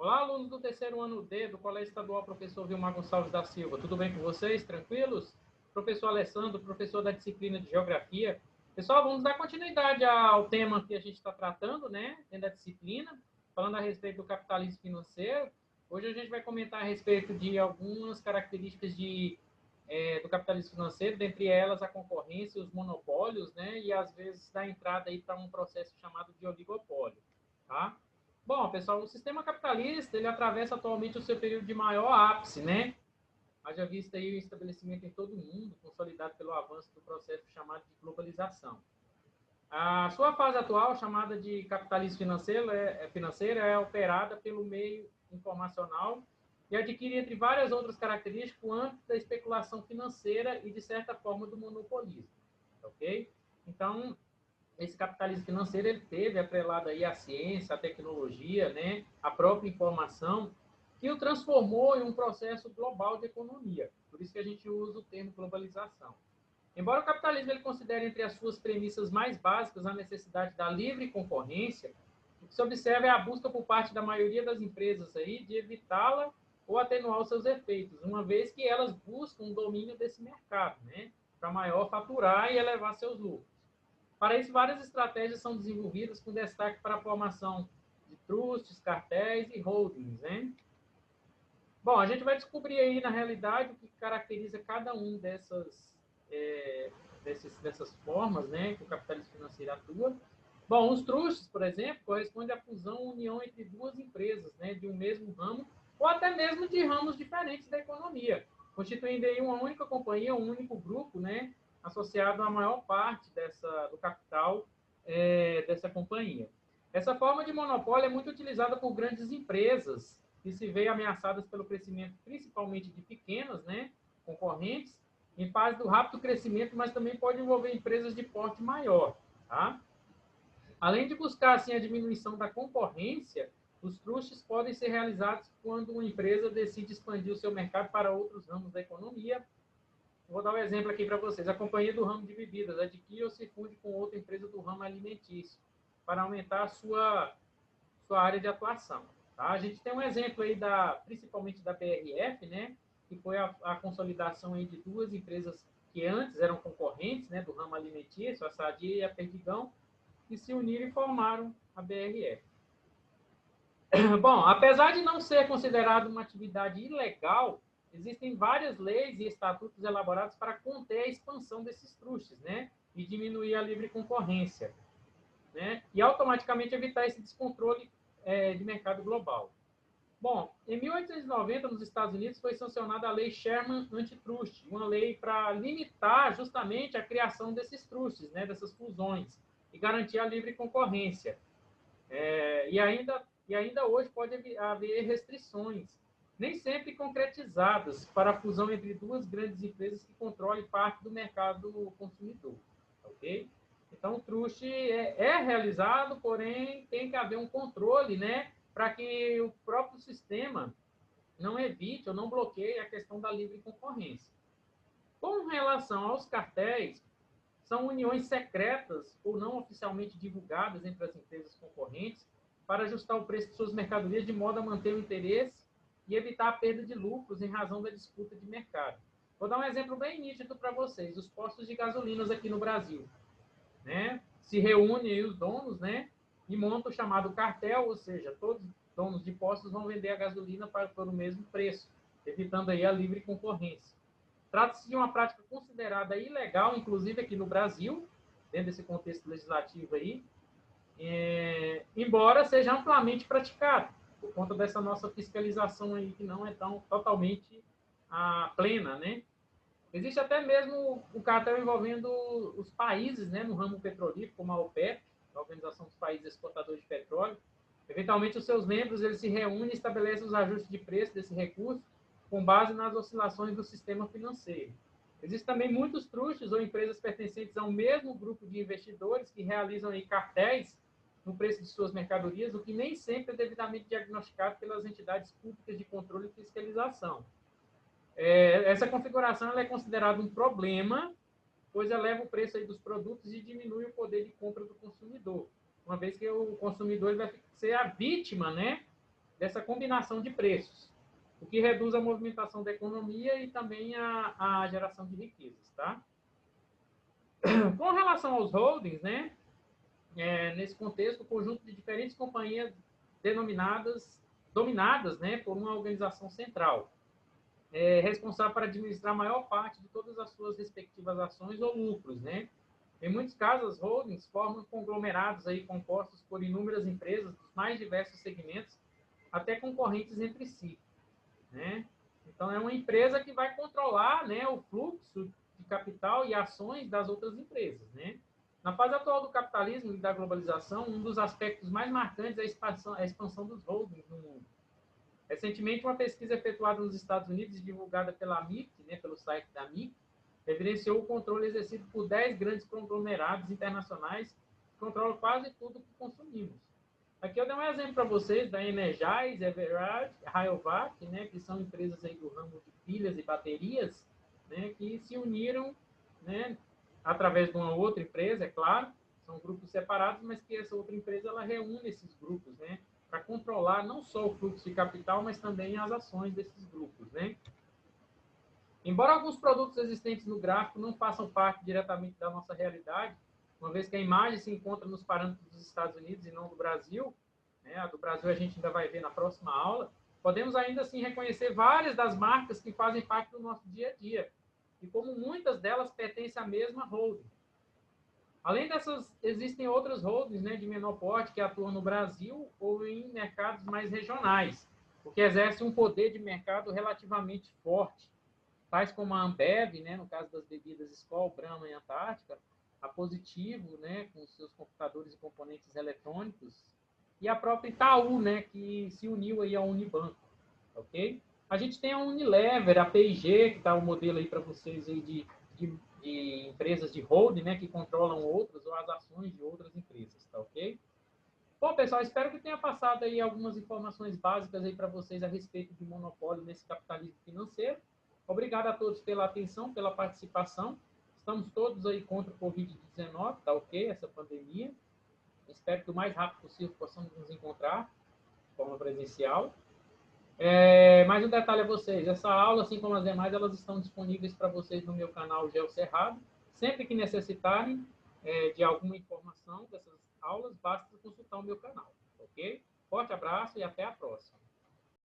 Olá, alunos do terceiro ano D do Colégio Estadual Professor Vilmar Gonçalves da Silva. Tudo bem com vocês? Tranquilos? Professor Alessandro, professor da disciplina de Geografia. Pessoal, vamos dar continuidade ao tema que a gente está tratando, né? Dentro da disciplina, falando a respeito do capitalismo financeiro. Hoje a gente vai comentar a respeito de algumas características do capitalismo financeiro, dentre elas a concorrência, os monopólios, né? E às vezes dá entrada aí para um processo chamado de oligopólio, tá? Bom, pessoal, o sistema capitalista, ele atravessa atualmente o seu período de maior ápice, né? Haja vista aí o estabelecimento em todo o mundo, consolidado pelo avanço do processo chamado de globalização. A sua fase atual, chamada de capitalismo financeiro, é operada pelo meio informacional e adquire, entre várias outras características, o âmbito da especulação financeira e, de certa forma, do monopolismo. Ok? Então, esse capitalismo financeiro ele teve atrelado aí a ciência, a tecnologia, né, a própria informação, que o transformou em um processo global de economia. Por isso que a gente usa o termo globalização. Embora o capitalismo ele considere entre as suas premissas mais básicas a necessidade da livre concorrência, o que se observa é a busca por parte da maioria das empresas aí de evitá-la ou atenuar os seus efeitos, uma vez que elas buscam um domínio desse mercado, né, para maior faturar e elevar seus lucros. Para isso, várias estratégias são desenvolvidas com destaque para a formação de trusts, cartéis e holdings, né? Bom, a gente vai descobrir aí, na realidade, o que caracteriza cada um dessas formas, né, que o capitalismo financeiro atua. Bom, os trusts, por exemplo, correspondem à fusão ou união entre duas empresas, né, de um mesmo ramo, ou até mesmo de ramos diferentes da economia, constituindo aí uma única companhia, um único grupo, né, associado à maior parte do capital dessa companhia. Essa forma de monopólio é muito utilizada por grandes empresas que se veem ameaçadas pelo crescimento, principalmente de pequenas, né, concorrentes, em fase do rápido crescimento, mas também pode envolver empresas de porte maior, tá? Além de buscar assim a diminuição da concorrência, os trusts podem ser realizados quando uma empresa decide expandir o seu mercado para outros ramos da economia. Vou dar um exemplo aqui para vocês. A companhia do ramo de bebidas adquire ou se funde com outra empresa do ramo alimentício para aumentar a sua área de atuação. Tá? A gente tem um exemplo aí principalmente da BRF, né, que foi a consolidação aí de duas empresas que antes eram concorrentes, né, do ramo alimentício, a Sadia e a Perdigão, que se uniram e formaram a BRF. Bom, apesar de não ser considerado uma atividade ilegal, existem várias leis e estatutos elaborados para conter a expansão desses trusts, né, e diminuir a livre concorrência, né, e automaticamente evitar esse descontrole de mercado global. Bom, em 1890, nos Estados Unidos, foi sancionada a Lei Sherman Antitrust, uma lei para limitar justamente a criação desses trusts, né, dessas fusões, e garantir a livre concorrência. E ainda hoje pode haver restrições, nem sempre concretizadas, para a fusão entre duas grandes empresas que controlem parte do mercado consumidor. Ok? Então, o truste é realizado, porém, tem que haver um controle, né, para que o próprio sistema não evite ou não bloqueie a questão da livre concorrência. Com relação aos cartéis, são uniões secretas ou não oficialmente divulgadas entre as empresas concorrentes para ajustar o preço de suas mercadorias de modo a manter o interesse e evitar a perda de lucros em razão da disputa de mercado. Vou dar um exemplo bem nítido para vocês. Os postos de gasolinas aqui no Brasil, né? Se reúnem aí os donos, né? E montam o chamado cartel, ou seja, todos os donos de postos vão vender a gasolina por o mesmo preço, evitando aí a livre concorrência. Trata-se de uma prática considerada ilegal, inclusive aqui no Brasil, dentro desse contexto legislativo aí, embora seja amplamente praticado, por conta dessa nossa fiscalização aí, que não é tão totalmente plena, né? Existe até mesmo o cartel envolvendo os países, né, no ramo petrolífero, como a OPEP, a Organização dos Países Exportadores de Petróleo. Eventualmente, os seus membros eles se reúnem e estabelecem os ajustes de preço desse recurso com base nas oscilações do sistema financeiro. Existem também muitos trustes ou empresas pertencentes ao mesmo grupo de investidores que realizam aí cartéis no preço de suas mercadorias, o que nem sempre é devidamente diagnosticado pelas entidades públicas de controle e fiscalização. Essa configuração ela é considerada um problema, pois eleva o preço aí dos produtos e diminui o poder de compra do consumidor, uma vez que o consumidor ele vai ser a vítima, né, dessa combinação de preços, o que reduz a movimentação da economia e também a geração de riquezas, tá? Com relação aos holdings, né, nesse contexto, o conjunto de diferentes companhias dominadas, né, por uma organização central, responsável para administrar a maior parte de todas as suas respectivas ações ou lucros, né? Em muitos casos, as holdings formam conglomerados aí compostos por inúmeras empresas dos mais diversos segmentos, até concorrentes entre si, né? Então, é uma empresa que vai controlar, né, o fluxo de capital e ações das outras empresas, né? Na fase atual do capitalismo e da globalização, um dos aspectos mais marcantes é a expansão dos holdings no mundo. Recentemente, uma pesquisa efetuada nos Estados Unidos e divulgada pela MIT, né, pelo site da MIT, evidenciou o controle exercido por 10 grandes conglomerados internacionais que controlam quase tudo que consumimos. Aqui eu dei um exemplo para vocês da Energize, Everard, Rayovac, né, que são empresas aí do ramo de pilhas e baterias, né, que se uniram, né, através de uma outra empresa, é claro, são grupos separados, mas que essa outra empresa ela reúne esses grupos, né, para controlar não só o fluxo de capital, mas também as ações desses grupos, né? Embora alguns produtos existentes no gráfico não façam parte diretamente da nossa realidade, uma vez que a imagem se encontra nos parâmetros dos Estados Unidos e não do Brasil, né? A do Brasil a gente ainda vai ver na próxima aula, podemos ainda assim reconhecer várias das marcas que fazem parte do nosso dia a dia, e como muitas delas pertencem à mesma holding. Além dessas, existem outras holdings, né, de menor porte que atuam no Brasil ou em mercados mais regionais, o que exerce um poder de mercado relativamente forte, tais como a Ambev, né, no caso das bebidas Skol, Brahma e Antártica, a Positivo, né, com seus computadores e componentes eletrônicos, e a própria Itaú, né, que se uniu aí ao Unibanco, ok? A gente tem a Unilever, a P&G, que está o modelo aí para vocês aí de empresas de holding, né, que controlam outras ou as ações de outras empresas, tá ok? Bom, pessoal, espero que tenha passado aí algumas informações básicas aí para vocês a respeito de monopólio nesse capitalismo financeiro. Obrigado a todos pela atenção, pela participação. Estamos todos aí contra o Covid-19, tá ok? Essa pandemia. Espero que o mais rápido possível possamos nos encontrar de forma presencial. Mais um detalhe a vocês, essa aula, assim como as demais, elas estão disponíveis para vocês no meu canal Geo Cerrado. Sempre que necessitarem de alguma informação dessas aulas, basta consultar o meu canal, ok? Forte abraço e até a próxima.